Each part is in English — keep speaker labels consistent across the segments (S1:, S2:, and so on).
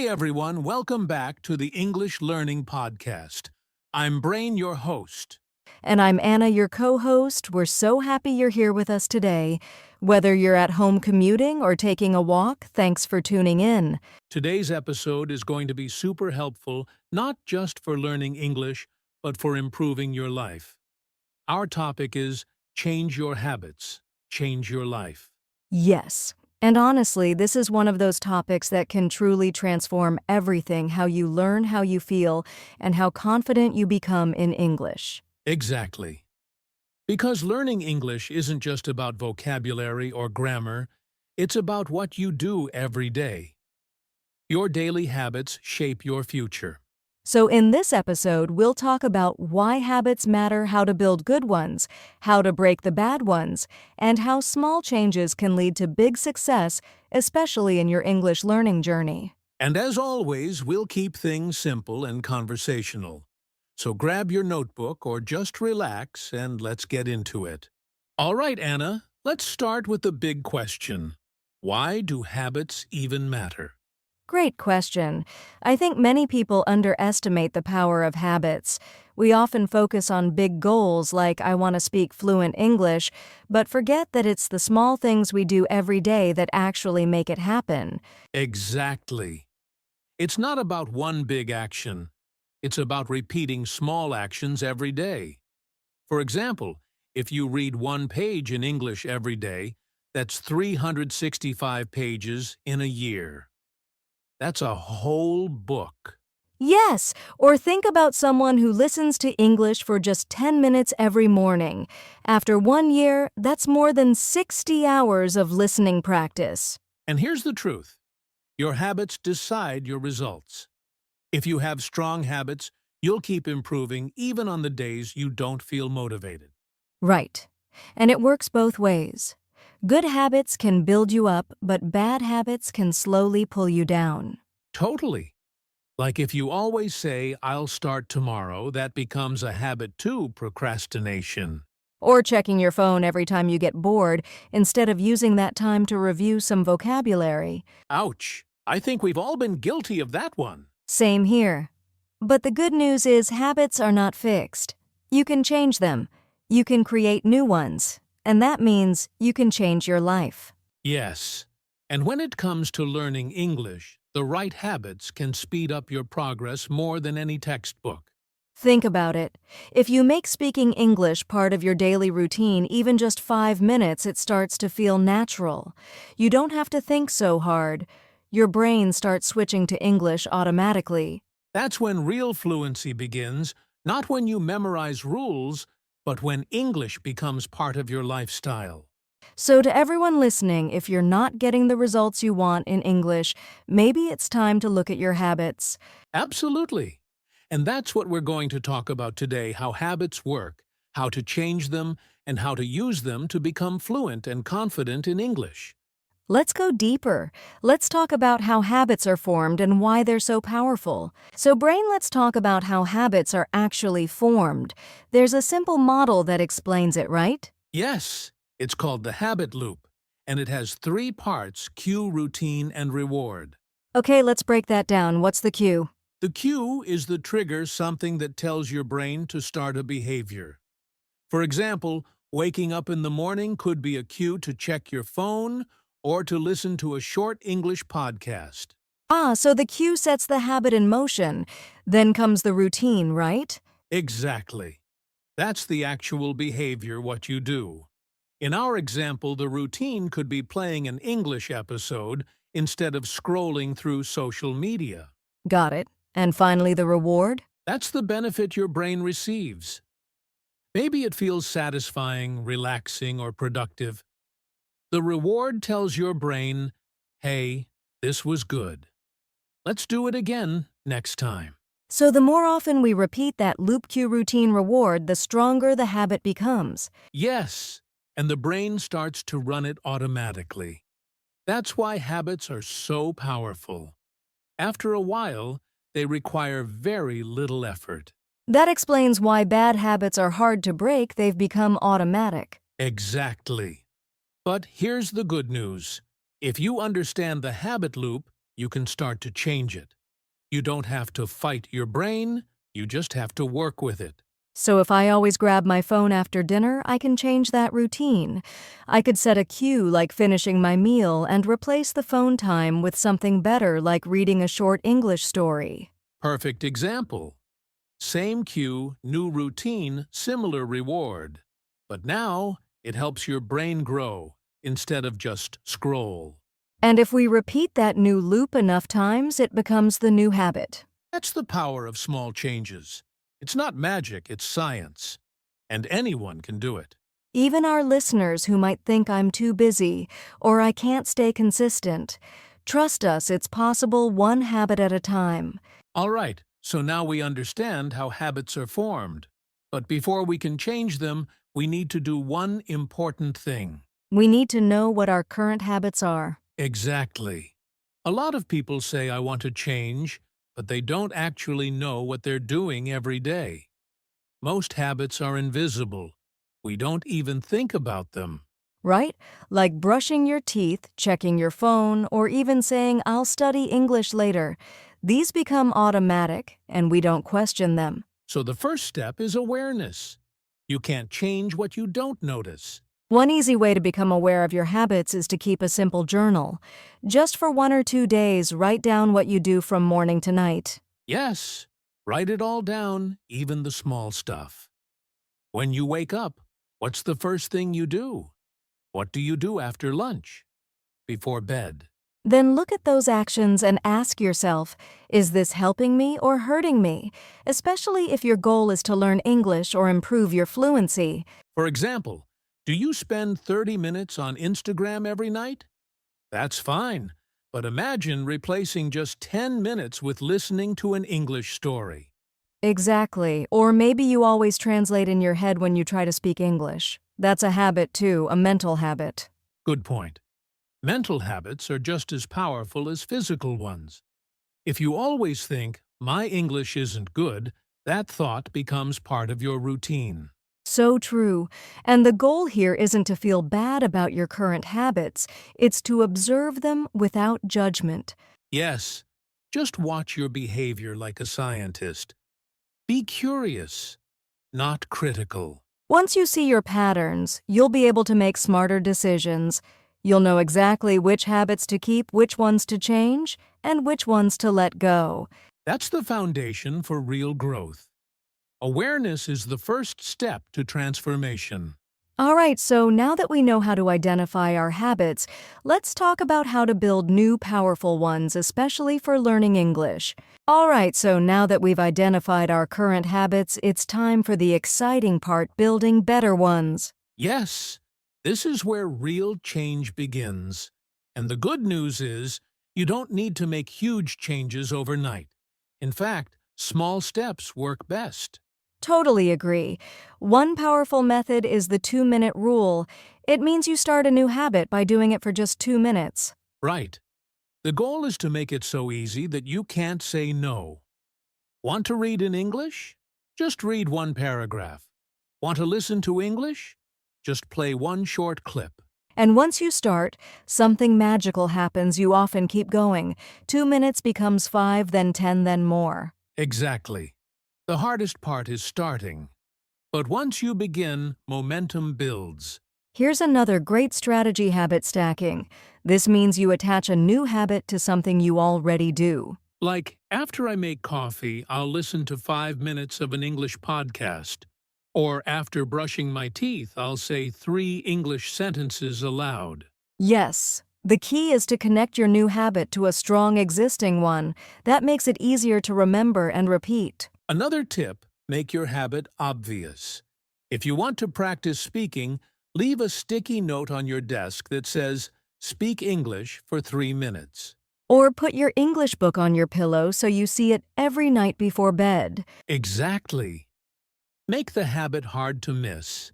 S1: Hey everyone, welcome back to the English Learning Podcast. I'm Brain, your host.
S2: And I'm Anna, your co-host. We're so happy you're here with us today. Whether you're at home commuting or taking a walk, thanks for tuning in.
S1: Today's episode is going to be super helpful, not just for learning English, but for improving your life. Our topic is Change Your Habits, Change Your Life.
S2: Yes. And honestly, this is one of those topics that can truly transform everything: how you learn, how you feel, and how confident you become in English.
S1: Exactly. Because learning English isn't just about vocabulary or grammar, it's about what you do every day. Your daily habits shape your future.
S2: So in this episode, we'll talk about why habits matter, how to build good ones, how to break the bad ones, and how small changes can lead to big success, especially in your English learning journey.
S1: And as always, we'll keep things simple and conversational. So grab your notebook or just relax and let's get into it. All right, Anna, let's start with the big question. Why do habits even matter?
S2: Great question. I think many people underestimate the power of habits. We often focus on big goals like I want to speak fluent English, but forget that it's the small things we do every day that actually make it happen.
S1: Exactly. It's not about one big action. It's about repeating small actions every day. For example, if you read one page in English every day, that's 365 pages in a year. That's a whole book.
S2: Yes, or think about someone who listens to English for just 10 minutes every morning. After 1 year, that's more than 60 hours of listening practice.
S1: And here's the truth. Your habits decide your results. If you have strong habits, you'll keep improving even on the days you don't feel motivated.
S2: Right. And it works both ways. Good habits can build you up, but bad habits can slowly pull you down.
S1: Totally. Like if you always say, I'll start tomorrow, that becomes a habit too, procrastination.
S2: Or checking your phone every time you get bored instead of using that time to review some vocabulary.
S1: Ouch! I think we've all been guilty of that one.
S2: Same here. But the good news is habits are not fixed. You can change them. You can create new ones. And that means you can change your life.
S1: Yes. And when it comes to learning English, the right habits can speed up your progress more than any textbook.
S2: Think about it. If you make speaking English part of your daily routine, even just 5 minutes, it starts to feel natural. You don't have to think so hard. Your brain starts switching to English automatically.
S1: That's when real fluency begins, not when you memorize rules, but when English becomes part of your lifestyle.
S2: So to everyone listening, if you're not getting the results you want in English, maybe it's time to look at your habits.
S1: Absolutely. And that's what we're going to talk about today, how habits work, how to change them, and how to use them to become fluent and confident in English.
S2: Let's go deeper. Let's talk about how habits are formed and why they're so powerful. So, Brain, let's talk about how habits are actually formed. There's a simple model that explains it, right?
S1: Yes, it's called the habit loop, and it has 3 parts: cue, routine, and reward.
S2: Okay, let's break that down. What's the cue?
S1: The cue is the trigger, something that tells your brain to start a behavior. For example, waking up in the morning could be a cue to check your phone or to listen to a short English podcast.
S2: So the cue sets the habit in motion. Then comes the routine, right?
S1: Exactly. That's the actual behavior, what you do. In our example, the routine could be playing an English episode instead of scrolling through social media.
S2: Got it. And finally, the reward?
S1: That's the benefit your brain receives. Maybe it feels satisfying, relaxing, or productive. The reward tells your brain, hey, this was good. Let's do it again next time.
S2: So the more often we repeat that loop cue routine reward, the stronger the habit becomes.
S1: Yes, and the brain starts to run it automatically. That's why habits are so powerful. After a while, they require very little effort.
S2: That explains why bad habits are hard to break. They've become automatic.
S1: Exactly. But here's the good news. If you understand the habit loop, you can start to change it. You don't have to fight your brain, you just have to work with it.
S2: So if I always grab my phone after dinner, I can change that routine. I could set a cue like finishing my meal and replace the phone time with something better like reading a short English story.
S1: Perfect example. Same cue, new routine, similar reward. But now, it helps your brain grow instead of just scroll.
S2: And if we repeat that new loop enough times, it becomes the new habit.
S1: That's the power of small changes. It's not magic, it's science. And anyone can do it.
S2: Even our listeners who might think I'm too busy or I can't stay consistent, trust us, it's possible one habit at a time.
S1: All right, so now we understand how habits are formed. But before we can change them, we need to do one important thing.
S2: We need to know what our current habits are.
S1: Exactly. A lot of people say I want to change, but they don't actually know what they're doing every day. Most habits are invisible. We don't even think about them.
S2: Right? Like brushing your teeth, checking your phone, or even saying, I'll study English later. These become automatic, and we don't question them.
S1: So the first step is awareness. You can't change what you don't notice.
S2: One easy way to become aware of your habits is to keep a simple journal. Just for 1 or 2 days, write down what you do from morning to night.
S1: Yes, write it all down, even the small stuff. When you wake up, what's the first thing you do? What do you do after lunch? Before bed?
S2: Then look at those actions and ask yourself, is this helping me or hurting me? Especially if your goal is to learn English or improve your fluency.
S1: For example, do you spend 30 minutes on Instagram every night? That's fine, but imagine replacing just 10 minutes with listening to an English story.
S2: Exactly. Or maybe you always translate in your head when you try to speak English. That's a habit too, a mental habit.
S1: Good point. Mental habits are just as powerful as physical ones. If you always think, my English isn't good, that thought becomes part of your routine.
S2: So true. And the goal here isn't to feel bad about your current habits. It's to observe them without judgment.
S1: Yes, just watch your behavior like a scientist. Be curious, not critical.
S2: Once you see your patterns, you'll be able to make smarter decisions. You'll know exactly which habits to keep, which ones to change, and which ones to let go.
S1: That's the foundation for real growth. Awareness is the first step to transformation.
S2: All right, so now that we know how to identify our habits, let's talk about how to build new powerful ones, especially for learning English. All right, so now that we've identified our current habits, it's time for the exciting part, building better ones.
S1: Yes, this is where real change begins. And the good news is, you don't need to make huge changes overnight. In fact, small steps work best.
S2: Totally agree. One powerful method is the 2-minute rule. It means you start a new habit by doing it for just 2 minutes.
S1: Right. The goal is to make it so easy that you can't say no. Want to read in English? Just read one paragraph. Want to listen to English? Just play one short clip.
S2: And once you start, something magical happens. You often keep going. 2 minutes becomes 5, then 10, then more.
S1: Exactly. The hardest part is starting. But once you begin, momentum builds.
S2: Here's another great strategy: habit stacking. This means you attach a new habit to something you already do.
S1: Like, after I make coffee, I'll listen to 5 minutes of an English podcast. Or after brushing my teeth, I'll say 3 English sentences aloud.
S2: Yes, the key is to connect your new habit to a strong existing one. That makes it easier to remember and repeat.
S1: Another tip, make your habit obvious. If you want to practice speaking, leave a sticky note on your desk that says, "Speak English for 3 minutes."
S2: Or put your English book on your pillow so you see it every night before bed.
S1: Exactly. Make the habit hard to miss.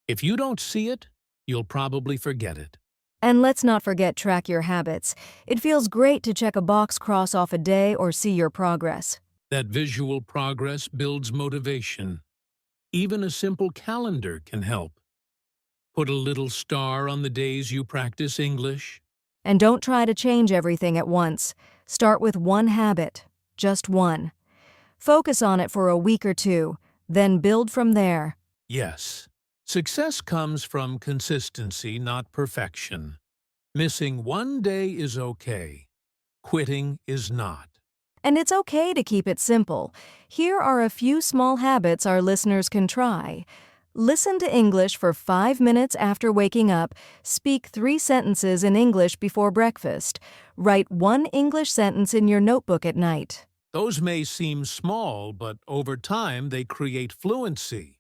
S1: If you don't see it, you'll probably forget it.
S2: And let's not forget, track your habits. It feels great to check a box, cross off a day, or see your progress.
S1: That visual progress builds motivation. Even a simple calendar can help. Put a little star on the days you practice English.
S2: And don't try to change everything at once. Start with one habit, just one. Focus on it for a week or two, then build from there.
S1: Yes, success comes from consistency, not perfection. Missing one day is okay. Quitting is not.
S2: And it's okay to keep it simple. Here are a few small habits our listeners can try. Listen to English for 5 minutes after waking up. Speak 3 sentences in English before breakfast. Write 1 English sentence in your notebook at night.
S1: Those may seem small, but over time they create fluency.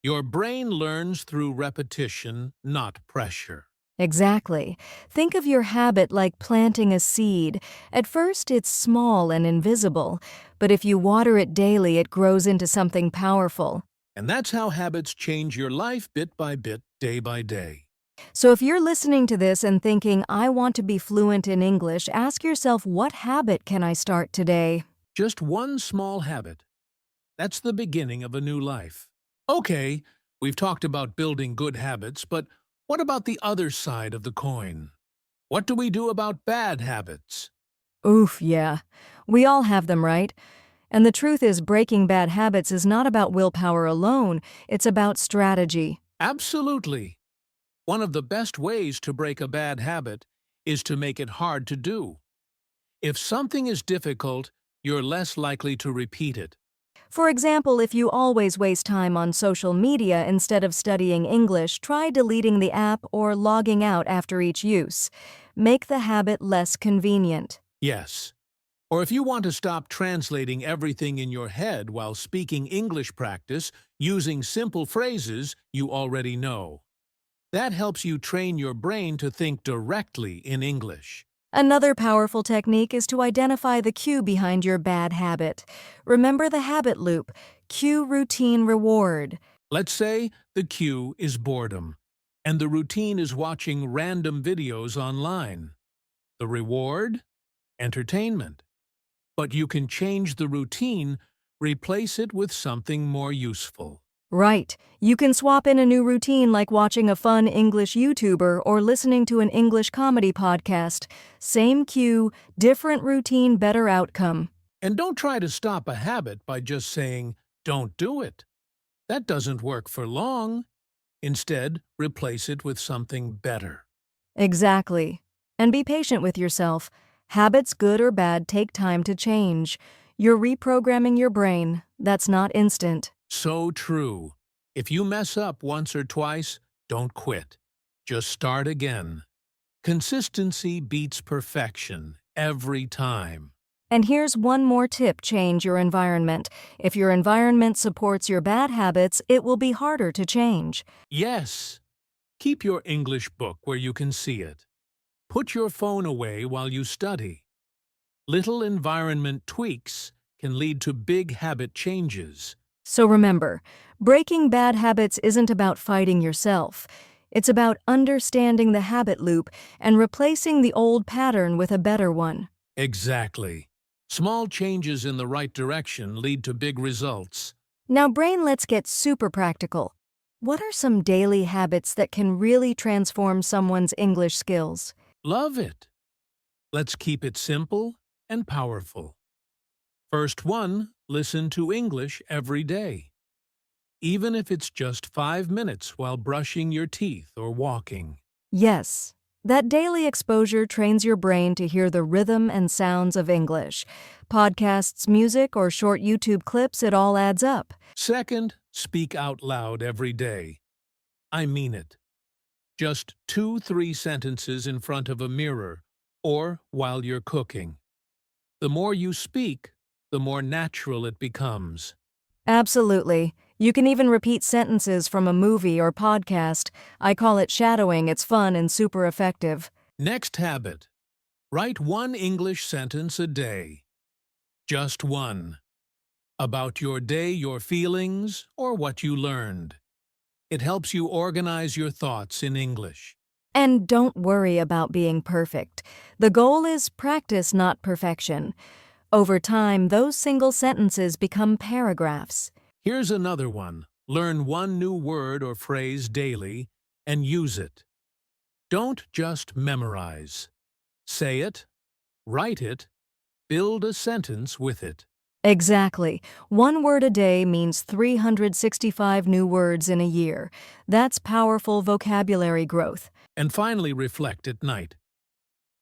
S1: Your brain learns through repetition, not pressure.
S2: Exactly. Think of your habit like planting a seed. At first, it's small and invisible, but if you water it daily, it grows into something powerful.
S1: And that's how habits change your life bit by bit, day by day.
S2: So if you're listening to this and thinking, I want to be fluent in English, ask yourself, what habit can I start today?
S1: Just one small habit. That's the beginning of a new life. Okay, we've talked about building good habits, but what about the other side of the coin? What do we do about bad habits?
S2: Oof, yeah. We all have them, right? And the truth is, breaking bad habits is not about willpower alone, it's about strategy.
S1: Absolutely. One of the best ways to break a bad habit is to make it hard to do. If something is difficult, you're less likely to repeat it.
S2: For example, if you always waste time on social media instead of studying English, try deleting the app or logging out after each use. Make the habit less convenient.
S1: Yes. Or if you want to stop translating everything in your head while speaking English, practice using simple phrases you already know. That helps you train your brain to think directly in English.
S2: Another powerful technique is to identify the cue behind your bad habit. Remember the habit loop: cue, routine, reward.
S1: Let's say the cue is boredom, and the routine is watching random videos online. The reward? Entertainment. But you can change the routine, replace it with something more useful.
S2: Right. You can swap in a new routine like watching a fun English YouTuber or listening to an English comedy podcast. Same cue, different routine, better outcome.
S1: And don't try to stop a habit by just saying, "Don't do it." That doesn't work for long. Instead, replace it with something better.
S2: Exactly. And be patient with yourself. Habits, good or bad, take time to change. You're reprogramming your brain. That's not instant.
S1: So true. If you mess up once or twice, don't quit. Just start again. Consistency beats perfection every time.
S2: And here's one more tip: change your environment. If your environment supports your bad habits, it will be harder to change.
S1: Yes. Keep your English book where you can see it. Put your phone away while you study. Little environment tweaks can lead to big habit changes.
S2: So remember, breaking bad habits isn't about fighting yourself. It's about understanding the habit loop and replacing the old pattern with a better one.
S1: Exactly. Small changes in the right direction lead to big results.
S2: Now, brain, let's get super practical. What are some daily habits that can really transform someone's English skills?
S1: Love it. Let's keep it simple and powerful. First one, listen to English every day. Even if it's just 5 minutes while brushing your teeth or walking.
S2: Yes, that daily exposure trains your brain to hear the rhythm and sounds of English. Podcasts, music, or short YouTube clips, it all adds up.
S1: Second, speak out loud every day. I mean it. Just 2-3 sentences in front of a mirror or while you're cooking. The more you speak, the more natural it becomes.
S2: Absolutely. You can even repeat sentences from a movie or podcast. I call it shadowing. It's fun and super effective.
S1: Next habit. Write 1 English sentence a day. Just one. About your day, your feelings, or what you learned. It helps you organize your thoughts in English.
S2: And don't worry about being perfect. The goal is practice, not perfection. Over time, those single sentences become paragraphs.
S1: Here's another one. Learn 1 new word or phrase daily and use it. Don't just memorize. Say it, write it, build a sentence with it.
S2: Exactly. One word a day means 365 new words in a year. That's powerful vocabulary growth.
S1: And finally, reflect at night.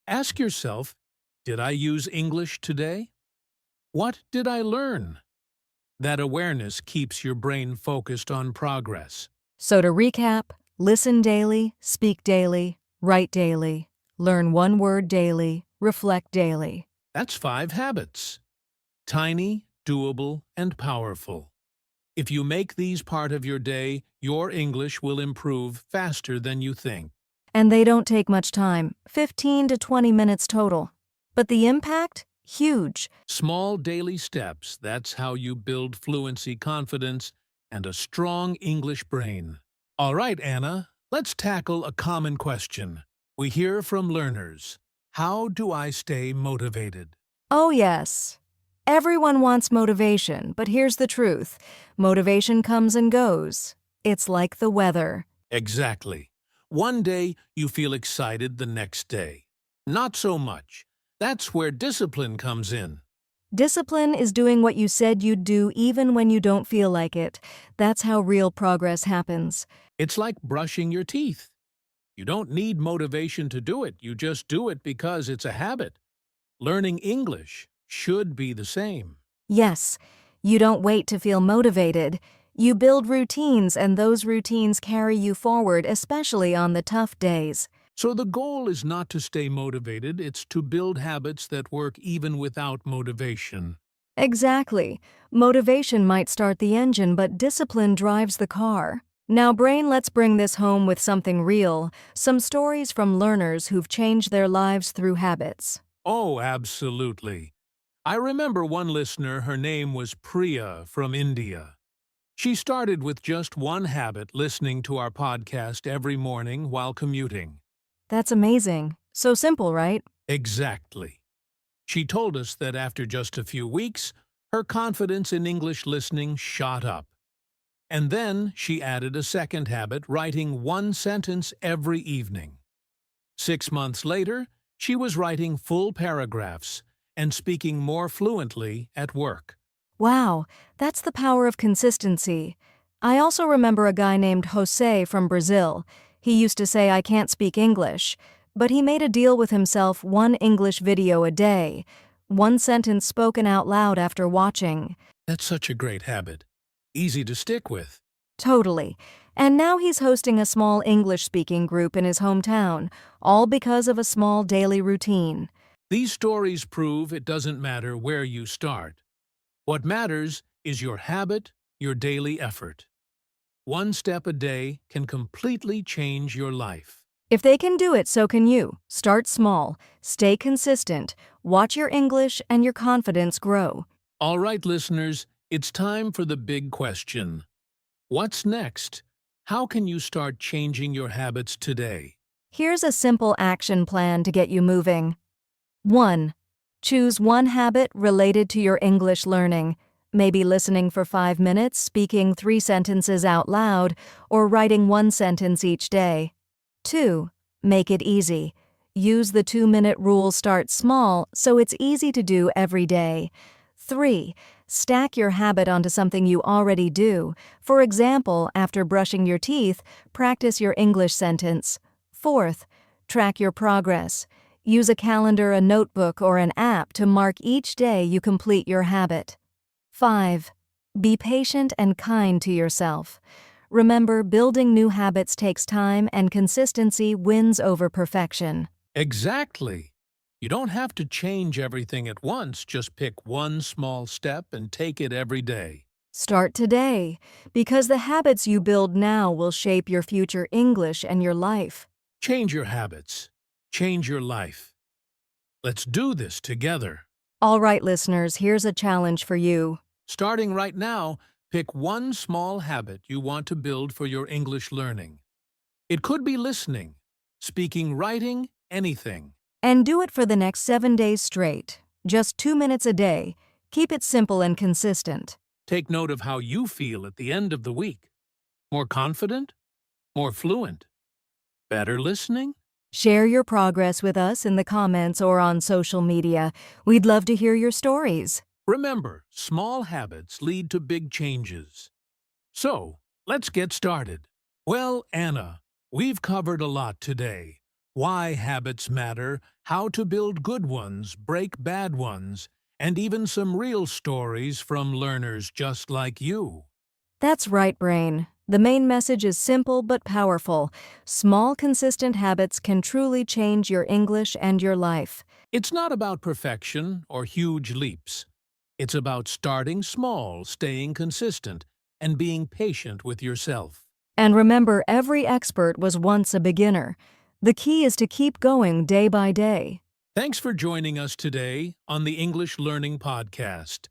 S1: Ask yourself, did I use English today? What did I learn? That awareness keeps your brain focused on progress.
S2: So to recap, listen daily, speak daily, write daily, learn one word daily, reflect daily.
S1: That's 5 habits. Tiny, doable, and powerful. If you make these part of your day, your English will improve faster than you think.
S2: And they don't take much time, 15 to 20 minutes total. But the impact? Huge.
S1: Small daily steps, that's how you build fluency confidence and a strong English brain. All right, Anna, let's tackle a common question. We hear from learners. How do I stay motivated?
S2: Oh, yes. Everyone wants motivation, but here's the truth. Motivation comes and goes. It's like the weather.
S1: Exactly. One day you feel excited, the next day not so much. That's where discipline comes in.
S2: Discipline is doing what you said you'd do even when you don't feel like it. That's how real progress happens.
S1: It's like brushing your teeth. You don't need motivation to do it, you just do it because it's a habit. Learning English should be the same.
S2: Yes, you don't wait to feel motivated. You build routines, and those routines carry you forward, especially on the tough days.
S1: So the goal is not to stay motivated, it's to build habits that work even without motivation.
S2: Exactly. Motivation might start the engine, but discipline drives the car. Now, brain, let's bring this home with something real, some stories from learners who've changed their lives through habits.
S1: Oh, absolutely. I remember one listener, her name was Priya from India. She started with just one habit, listening to our podcast every morning while commuting.
S2: That's amazing. So simple, right?
S1: Exactly. She told us that after just a few weeks, her confidence in English listening shot up. And then she added a second habit, writing one sentence every evening. 6 months later, she was writing full paragraphs and speaking more fluently at work.
S2: Wow, that's the power of consistency. I also remember a guy named Jose from Brazil. He used to say, I can't speak English, but he made a deal with himself, one English video a day, one sentence spoken out loud after watching.
S1: That's such a great habit. Easy to stick with.
S2: Totally. And now he's hosting a small English-speaking group in his hometown, all because of a small daily routine.
S1: These stories prove it doesn't matter where you start. What matters is your habit, your daily effort. One step a day can completely change your life.
S2: If they can do it, so can you. Start small, stay consistent, watch your English and your confidence grow.
S1: All right, listeners, it's time for the big question. What's next? How can you start changing your habits today?
S2: Here's a simple action plan to get you moving. 1. Choose one habit related to your English learning. Maybe listening for 5 minutes, speaking 3 sentences out loud, or writing 1 sentence each day. 2. Make it easy. Use the 2-minute rule, start small, so it's easy to do every day. 3. Stack your habit onto something you already do. For example, after brushing your teeth, practice your English sentence. 4th, track your progress. Use a calendar, a notebook, or an app to mark each day you complete your habit. 5. Be patient and kind to yourself. Remember, building new habits takes time, and consistency wins over perfection.
S1: Exactly. You don't have to change everything at once, just pick one small step and take it every day.
S2: Start today, because the habits you build now will shape your future English and your life.
S1: Change your habits. Change your life. Let's do this together.
S2: All right, listeners, here's a challenge for you.
S1: Starting right now, pick one small habit you want to build for your English learning. It could be listening, speaking, writing, anything.
S2: And do it for the next 7 days straight. Just 2 minutes a day. Keep it simple and consistent.
S1: Take note of how you feel at the end of the week. More confident? More fluent? Better listening?
S2: Share your progress with us in the comments or on social media. We'd love to hear your stories.
S1: Remember, small habits lead to big changes. So, let's get started. Well, Anna, we've covered a lot today. Why habits matter, how to build good ones, break bad ones, and even some real stories from learners just like you.
S2: That's right, Brain. The main message is simple but powerful. Small, consistent habits can truly change your English and your life.
S1: It's not about perfection or huge leaps. It's about starting small, staying consistent, and being patient with yourself.
S2: And remember, every expert was once a beginner. The key is to keep going day by day.
S1: Thanks for joining us today on the English Learning Podcast.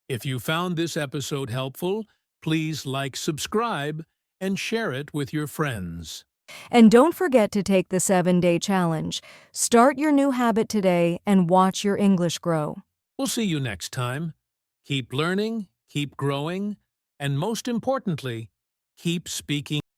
S1: If you found this episode helpful, please like, subscribe, and share it with your friends.
S2: And don't forget to take the 7-day challenge. Start your new habit today and watch your English grow.
S1: We'll see you next time. Keep learning, keep growing, and most importantly, keep speaking